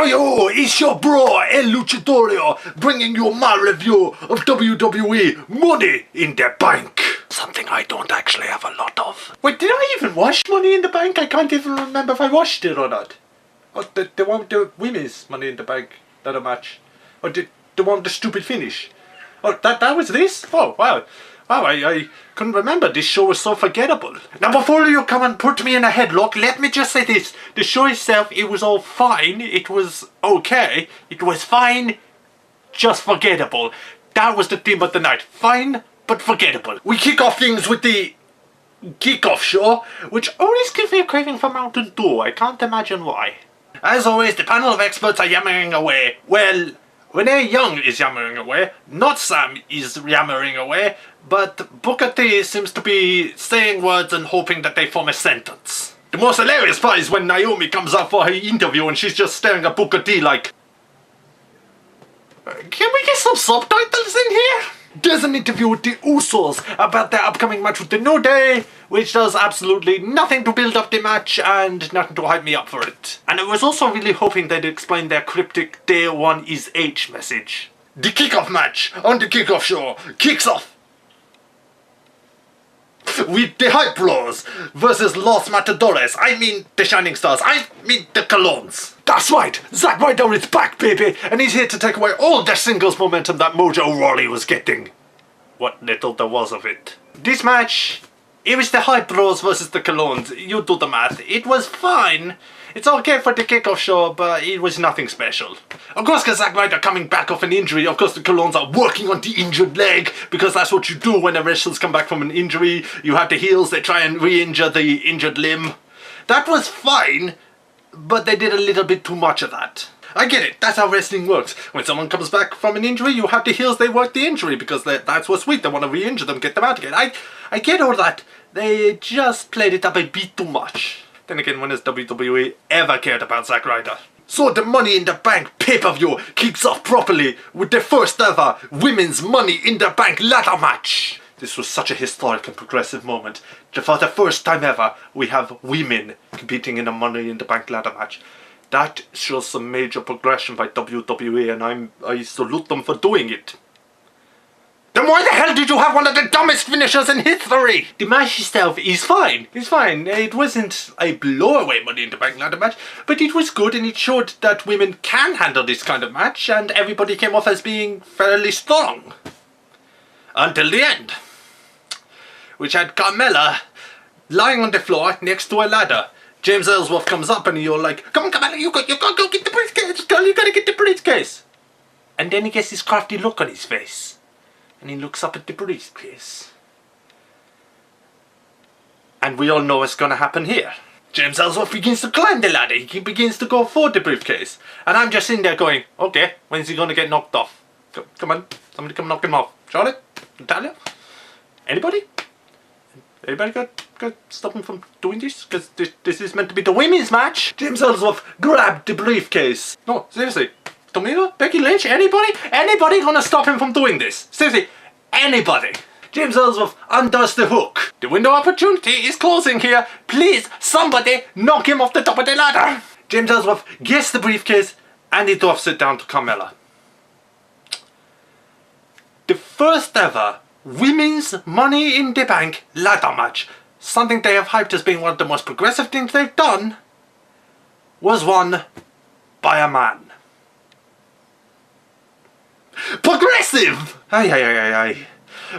Yo, it's your bro, El Luchadorio, bringing you my review of WWE Money in the Bank. Something I don't actually have a lot of. Wait, did I even watch Money in the Bank? I can't even remember if I watched it or not. Oh, the one with the women's Money in the Bank ladder match. Or the one with the stupid finish. Oh, that was this? Oh, wow. Wow, I couldn't remember. This show was so forgettable. Now, before you come and put me in a headlock, let me just say this. The show itself, it was all fine. It was okay. It was fine, just forgettable. That was the theme of the night. Fine, but forgettable. We kick off things with the Kickoff show, which always gives me a craving for Mountain Dew. I can't imagine why. As always, the panel of experts are yammering away. Well, Renee Young is yammering away, not Sam is yammering away, but Booker T seems to be saying words and hoping that they form a sentence. The most hilarious part is when Naomi comes out for her interview and she's just staring at Booker T like, can we get some subtitles in here? There's an interview with the Usos about their upcoming match with the New Day, which does absolutely nothing to build up the match and nothing to hype me up for it. And I was also really hoping they'd explain their cryptic Day One is H message. The kickoff match on the Kickoff show kicks off with the Hype Bros versus Los Matadores. I mean the Shining Stars. I mean the Colognes. That's right, Zack Ryder is back, baby, and he's here to take away all the singles momentum that Mojo Rawley was getting. What little there was of it. This match, it was the Hype Bros versus the Colognes. You do the math. It was fine. It's okay for the Kickoff show, but it was nothing special. Of course, because Zack Ryder coming back off an injury, of course the Colognes are working on the injured leg, because that's what you do when the wrestlers come back from an injury. You have the heels, they try and re-injure the injured limb. That was fine, but they did a little bit too much of that. I get it, that's how wrestling works. When someone comes back from an injury, you have the heels, they work the injury, because that's what's sweet, they want to re-injure them, get them out again. I get all that. They just played it up a bit too much. Then again, when has WWE ever cared about Zack Ryder? So the Money in the Bank pay-per-view kicks off properly with the first ever Women's Money in the Bank ladder match. This was such a historic and progressive moment. For the first time ever, we have women competing in a Money in the Bank ladder match. That shows some major progression by WWE, and I salute them for doing it. Then why the hell did you have one of the dumbest finishers in history? The match itself is fine. It's fine. It wasn't a blow-away Money in the Bank ladder match, but it was good and it showed that women can handle this kind of match, and everybody came off as being fairly strong. Until the end, which had Carmella lying on the floor next to a ladder. James Ellsworth comes up and you're like, come on Carmella, you gotta go get the briefcase, girl, you gotta get the briefcase. And then he gets this crafty look on his face. And he looks up at the briefcase. And we all know what's gonna happen here. James Ellsworth begins to climb the ladder. He begins to go for the briefcase. And I'm just in there going, okay, when's he gonna get knocked off? Come on, somebody come knock him off. Charlotte? Natalia? Anybody? Anybody got stop him from doing this? Because this is meant to be the women's match. James Ellsworth grabbed the briefcase. No, seriously. Tamina? Becky Lynch? Anybody? Anybody gonna stop him from doing this? Seriously, anybody? James Ellsworth undoes the hook. The window of opportunity is closing here. Please, somebody knock him off the top of the ladder. James Ellsworth gets the briefcase and he drops it down to Carmella. The first ever Women's Money in the Bank ladder match, something they have hyped as being one of the most progressive things they've done, was won by a man. Progressive! Aye.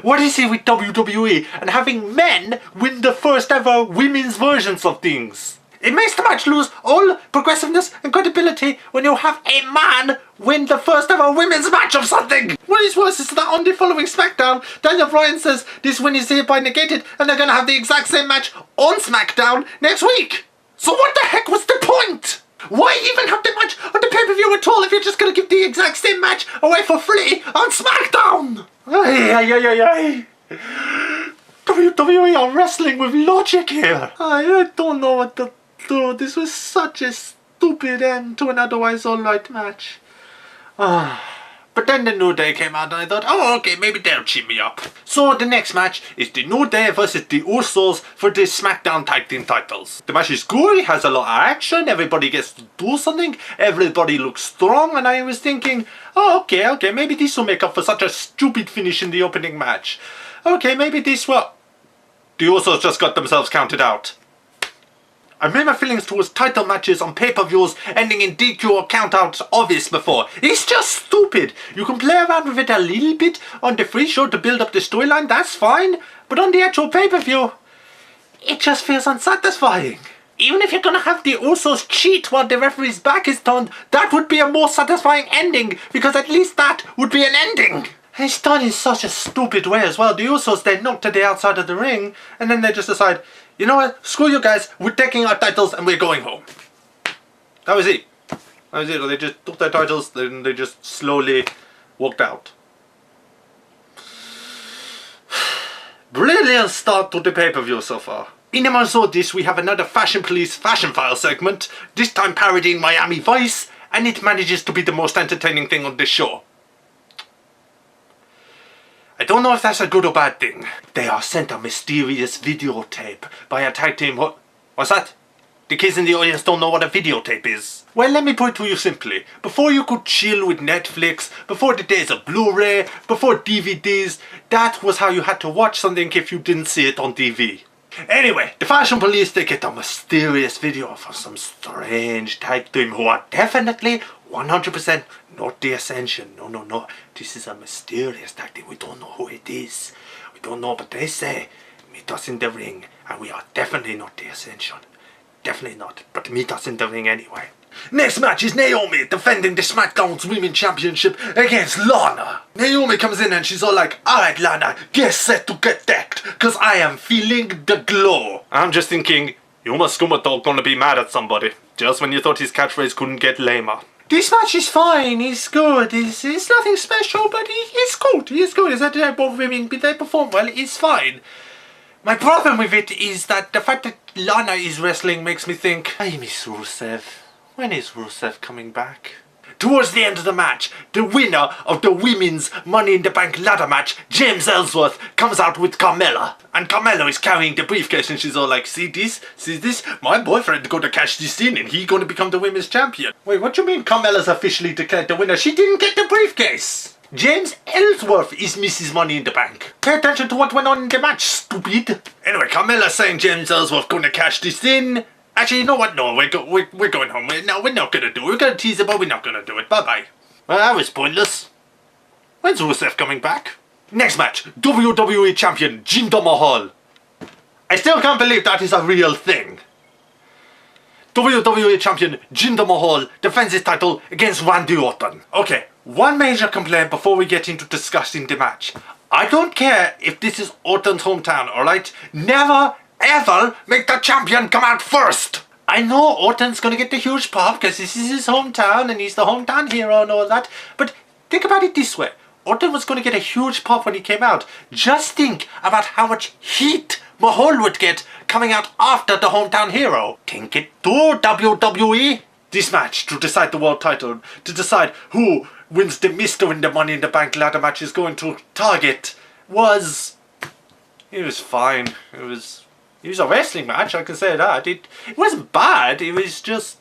What is it with WWE and having men win the first ever women's versions of things? It makes the match lose all progressiveness and credibility when you have a man win the first ever women's match of something! What is worse is that on the following Smackdown, Daniel Bryan says this win is hereby negated and they're gonna have the exact same match on Smackdown next week! So what the heck was the point? Why even have the match on the pay-per-view at all if you're just gonna give the exact same match away for free on Smackdown? Ay. WWE are wrestling with logic here. I don't know what to do. This was such a stupid end to an otherwise alright match. But But then the New Day came out and I thought, oh, okay, maybe they'll cheer me up. So the next match is the New Day versus the Usos for the Smackdown Tag Team titles. The match is good, it has a lot of action, everybody gets to do something, everybody looks strong, and I was thinking, oh, okay, maybe this will make up for such a stupid finish in the opening match. Okay, maybe this will... The Usos just got themselves counted out. I've made my feelings towards title matches on pay-per-views ending in DQ or count-outs obvious before. It's just stupid. You can play around with it a little bit on the free show to build up the storyline, that's fine. But on the actual pay-per-view, it just feels unsatisfying. Even if you're gonna have the Usos cheat while the referee's back is turned, that would be a more satisfying ending, because at least that would be an ending. And it's done in such a stupid way as well. The Usos, they knock to the outside of the ring, and then they just decide, you know what, screw you guys, we're taking our titles and we're going home. That was it. That was it. They just took their titles, then they just slowly walked out. Brilliant start to the pay-per-view so far. In the months of this, we have another Fashion Police Fashion File segment, this time parodying Miami Vice, and it manages to be the most entertaining thing on this show. I don't know if that's a good or bad thing. They are sent a mysterious videotape by a tag team. What's that? The kids in the audience don't know what a videotape is. Well, let me put it to you simply. Before you could chill with Netflix, before the days of Blu-ray, before DVDs, that was how you had to watch something if you didn't see it on TV. Anyway, the Fashion Police, they get a mysterious video from some strange tag team who are definitely 100% not the Ascension. No. This is a mysterious tag team. We don't know who it is. We don't know, but they say, meet us in the ring. And we are definitely not the Ascension. Definitely not. But meet us in the ring anyway. Next match is Naomi defending the Smackdown's Women's Championship against Lana. Naomi comes in and she's all like, alright Lana, get set to get decked, cause I am feeling the glow. I'm just thinking, Yuma Skuma Dog gonna be mad at somebody, just when you thought his catchphrase couldn't get lamer. This match is fine, it's good, it's nothing special, but it's good, it's good. It's that both women, they perform well, it's fine. My problem with it is that the fact that Lana is wrestling makes me think, I miss Rusev. When is Rusev coming back? Towards the end of the match, the winner of the Women's Money in the Bank ladder match, James Ellsworth, comes out with Carmella. And Carmella is carrying the briefcase and she's all like, see this? My boyfriend gonna cash this in and he gonna become the women's champion. Wait, what do you mean Carmella's officially declared the winner? She didn't get the briefcase! James Ellsworth is Mrs. Money in the Bank. Pay attention to what went on in the match, stupid. Anyway, Carmella's saying James Ellsworth gonna cash this in. Actually, you know what? No, we're going home. No, we're not gonna do it. We're gonna tease it, but we're not gonna do it. Bye-bye. Well, that was pointless. When's Rusev coming back? Next match, WWE Champion Jinder Mahal. I still can't believe that is a real thing. WWE Champion Jinder Mahal defends his title against Randy Orton. Okay, one major complaint before we get into discussing the match. I don't care if this is Orton's hometown, alright? Never ever make the champion come out first! I know Orton's gonna get the huge pop because this is his hometown and he's the hometown hero and all that, but think about it this way. Orton was gonna get a huge pop when he came out. Just think about how much heat Mahal would get coming out after the hometown hero. Think it through, WWE. This match to decide the world title, to decide who wins the Mr. in the Money in the Bank ladder match is going to target was... It was fine. It was a wrestling match, I can say that. It wasn't bad, it was just...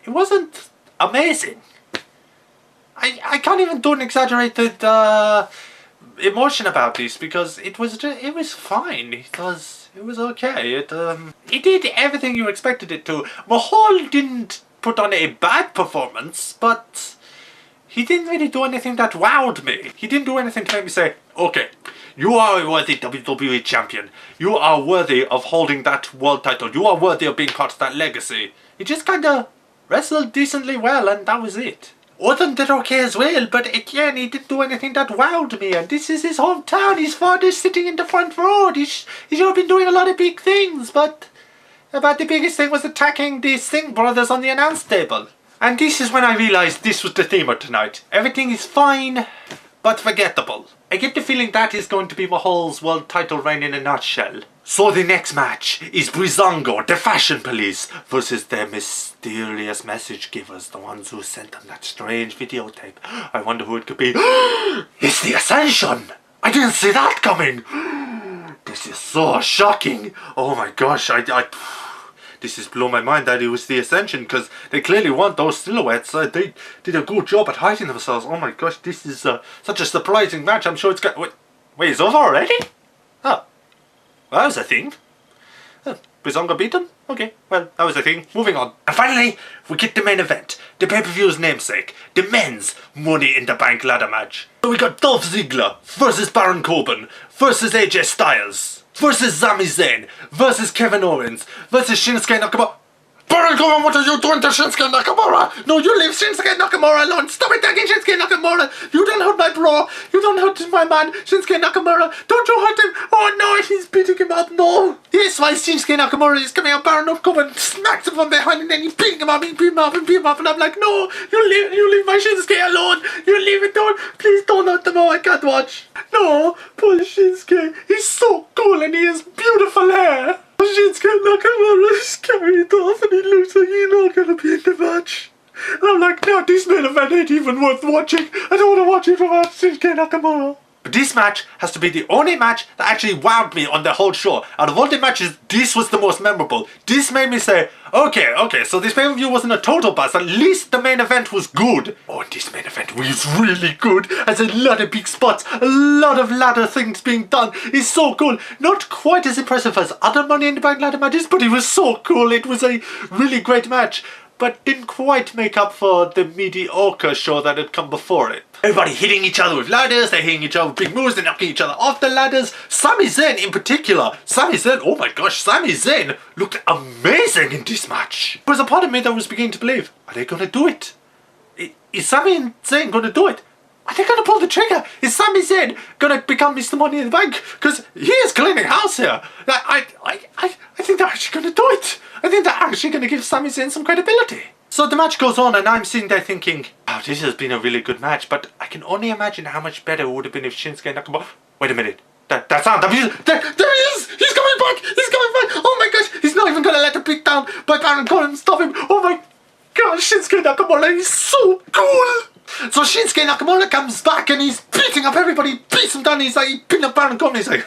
It wasn't amazing. I can't even do an exaggerated emotion about this because it was fine. It was okay. It did everything you expected it to. Mahal didn't put on a bad performance, but he didn't really do anything that wowed me. He didn't do anything to make me say, okay, you are a worthy WWE champion. You are worthy of holding that world title. You are worthy of being part of that legacy. He just kinda wrestled decently well and that was it. Orton did okay as well, but again, he didn't do anything that wowed me, and this is his hometown. His father's sitting in the front row. He's been doing a lot of big things, but about the biggest thing was attacking the Singh brothers on the announce table. And this is when I realised this was the theme of tonight. Everything is fine, but forgettable. I get the feeling that is going to be Mahal's world title reign in a nutshell. So the next match is Breezango, the fashion police, versus the mysterious message givers, the ones who sent them that strange videotape. I wonder who it could be. It's the Ascension! I didn't see that coming! This is so shocking! Oh my gosh, this has blown my mind that it was the Ascension, because they clearly want those silhouettes. They did a good job at hiding themselves. Oh my gosh, this is such a surprising match. I'm sure it's got... Wait, it's over already? Oh. Well, that was a thing. Breezango beat him? Okay, well, that was a thing. Moving on. And finally, we get the main event. The pay-per-view's namesake. The men's Money in the Bank ladder match. So we got Dolph Ziggler versus Baron Corbin versus AJ Styles versus Sami Zayn versus Kevin Owens versus Shinsuke Nakamura. Baron Corbin, what are you doing to Shinsuke Nakamura? No, you leave Shinsuke Nakamura alone. Stop attacking Shinsuke Nakamura. You don't hurt my bro. You don't hurt my man, Shinsuke Nakamura. Don't you hurt him. Oh no, he's beating him up. No. Yes, why Shinsuke Nakamura is coming up. Baron Corbin smacks him from behind and then he's beating him up, and beat him up and beat him up. And I'm like, no, you leave my Shinsuke alone. You leave it down. Please don't hurt him. Oh, I can't watch. No, poor Shinsuke. He's so cool and he has beautiful hair. Shinsuke Nakamura is carried off and it looks like he's not going to be in the match. And I'm like, no, this main event ain't even worth watching. I don't want to watch it without Shinsuke Nakamura. But this match has to be the only match that actually wowed me on the whole show. Out of all the matches, this was the most memorable. This made me say, okay, so this pay-per-view wasn't a total bust. At least the main event was good. Oh, and this main event was really good. There's a lot of big spots, a lot of ladder things being done. It's so cool. Not quite as impressive as other Money in the Bank ladder matches, but it was so cool. It was a really great match, but didn't quite make up for the mediocre show that had come before it. Everybody hitting each other with ladders, they're hitting each other with big moves, they're knocking each other off the ladders. Sami Zayn in particular. Sami Zayn, oh my gosh, Sami Zayn looked amazing in this match. There was a part of me that was beginning to believe, are they going to do it? Is Sami Zayn going to do it? Are they going to pull the trigger? Is Sami Zayn going to become Mr. Money in the Bank? Because he is cleaning house here. I think they're actually going to do it. I think they're actually going to give Sami Zayn some credibility. So the match goes on and I'm sitting there thinking, wow, this has been a really good match, but I can only imagine how much better it would have been if Shinsuke Nakamura... Wait a minute. That sound, there he is! He's coming back! He's coming back! Oh my gosh! He's not even going to let the beat down by Baron Corbin stop him! Oh my gosh, Shinsuke Nakamura is so cool! So Shinsuke Nakamura comes back and he's beating up everybody, beats him down, he's like, beating up Baron Corbin, he's like,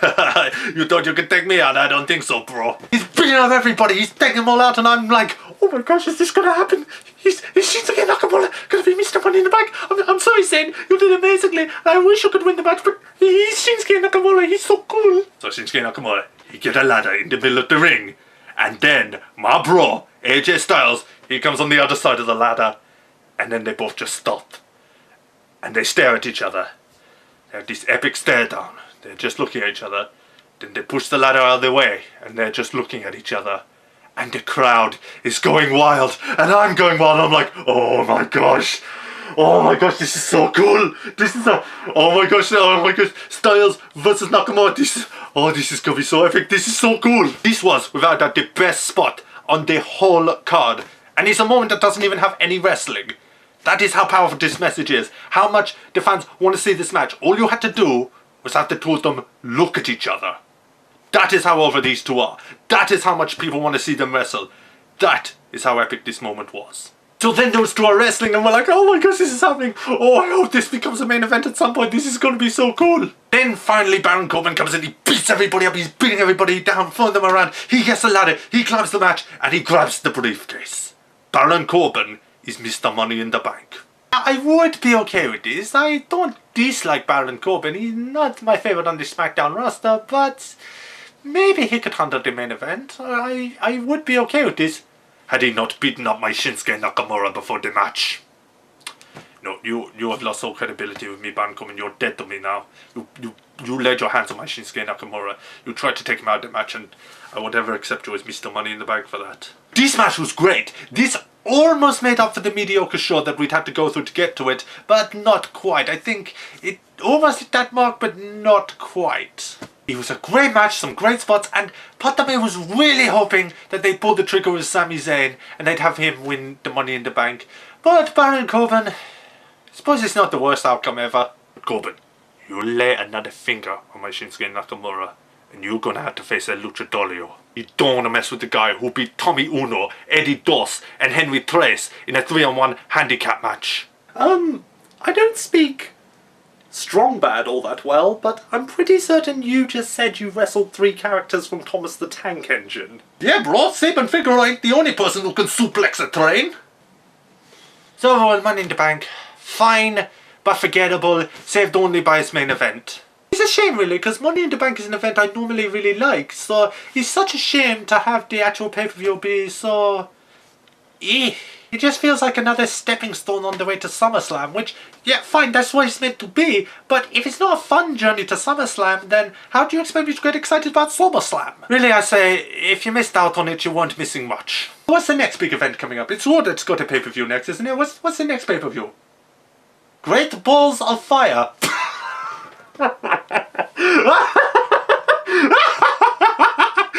you thought you could take me out? I don't think so, bro. He's beating up everybody, he's taking them all out, and I'm like, oh my gosh, is this gonna happen? Is Shinsuke Nakamura gonna be Mr. Money in the Bank? I'm sorry, Zayn, you did amazingly, and I wish you could win the match, but he's Shinsuke Nakamura, he's so cool. So Shinsuke Nakamura, he get a ladder in the middle of the ring, and then my bro, AJ Styles, he comes on the other side of the ladder, and then they both just stop. And they stare at each other. They have this epic stare down. They're just looking at each other. Then they push the ladder out of their way. And they're just looking at each other. And the crowd is going wild. And I'm going wild. I'm like, oh my gosh. Oh my gosh, this is so cool. This is oh my gosh. Styles versus Nakamura. This is going to be so epic. This is so cool. This was, without doubt, the best spot on the whole card. And it's a moment that doesn't even have any wrestling. That is how powerful this message is. How much the fans want to see this match. All you had to do was have the two of them look at each other. That is how over these two are. That is how much people want to see them wrestle. That is how epic this moment was. So then those two are wrestling and we're like, oh my gosh, this is happening. Oh, I hope this becomes a main event at some point. This is going to be so cool. Then finally Baron Corbin comes in. He beats everybody up. He's beating everybody down, throwing them around. He gets the ladder. He climbs the match and he grabs the briefcase. Baron Corbin is Mr. Money in the Bank. I would be okay with this. I don't dislike Baron Corbin. He's not my favourite on the Smackdown roster, but maybe he could handle the main event. I would be okay with this. Had he not beaten up my Shinsuke Nakamura before the match. No, you have lost all credibility with me, Baron Corbin. You're dead to me now. You laid your hands on my Shinsuke Nakamura. You tried to take him out of the match and I would never accept you as Mr. Money in the Bank for that. This match was great. This almost made up for the mediocre show that we'd had to go through to get to it, but not quite. I think it almost hit that mark, but not quite. It was a great match, some great spots, and part of me was really hoping that they'd pull the trigger with Sami Zayn and they'd have him win the Money in the Bank. But Baron Corbin, I suppose it's not the worst outcome ever. But Corbin, you lay another finger on my Shinsuke Nakamura And you're gonna have to face a Luchadorio. You don't want to mess with the guy who beat Tommy Uno, Eddie Dos, and Henry Tres in a 3-on-1 handicap match. I don't speak strong bad all that well, but I'm pretty certain you just said you wrestled 3 characters from Thomas the Tank Engine. Yeah, bro, Saban Figure ain't the only person who can suplex a train. So overall, Money in the Bank, fine, but forgettable, saved only by its main event. It's a shame really, because Money in the Bank is an event I normally really like, so it's such a shame to have the actual pay-per-view be so... It just feels like another stepping stone on the way to SummerSlam, which, yeah, fine, that's what it's meant to be, but if it's not a fun journey to SummerSlam, then how do you expect me to get excited about SummerSlam? Really, I say, if you missed out on it, you weren't missing much. What's the next big event coming up? It's Raw that's got a pay-per-view next, isn't it? What's the next pay-per-view? Great Balls of Fire.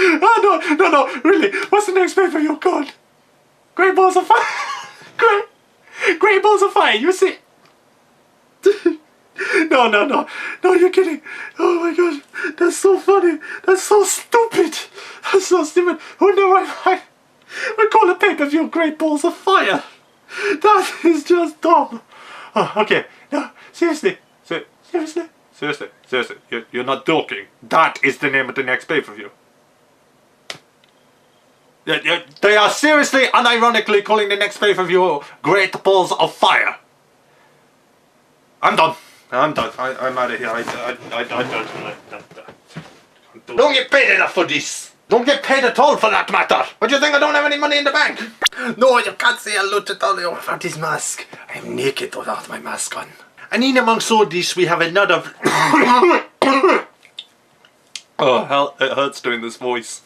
Oh, no, really, what's the next pay-per-view called? Great Balls of Fire! Great Balls of Fire, you see? No, you're kidding. Oh my god, that's so funny. That's so stupid. That's so stupid. Who knew I would call a pay-per-view Great Balls of Fire? That is just dumb. Oh, okay, no, seriously. Seriously, you're not joking. That is the name of the next pay-per-view. They are seriously, unironically calling the next pay-per-view Great Balls of Fire. I'm done. I'm out of here. I don't get paid enough for this. Don't get paid at all for that matter. What do you think, I don't have any money in the bank? No, you can't see a Luchadorio without his mask. I'm naked without my mask on. And in amongst all this, we have another... Oh, hell, it hurts doing this voice.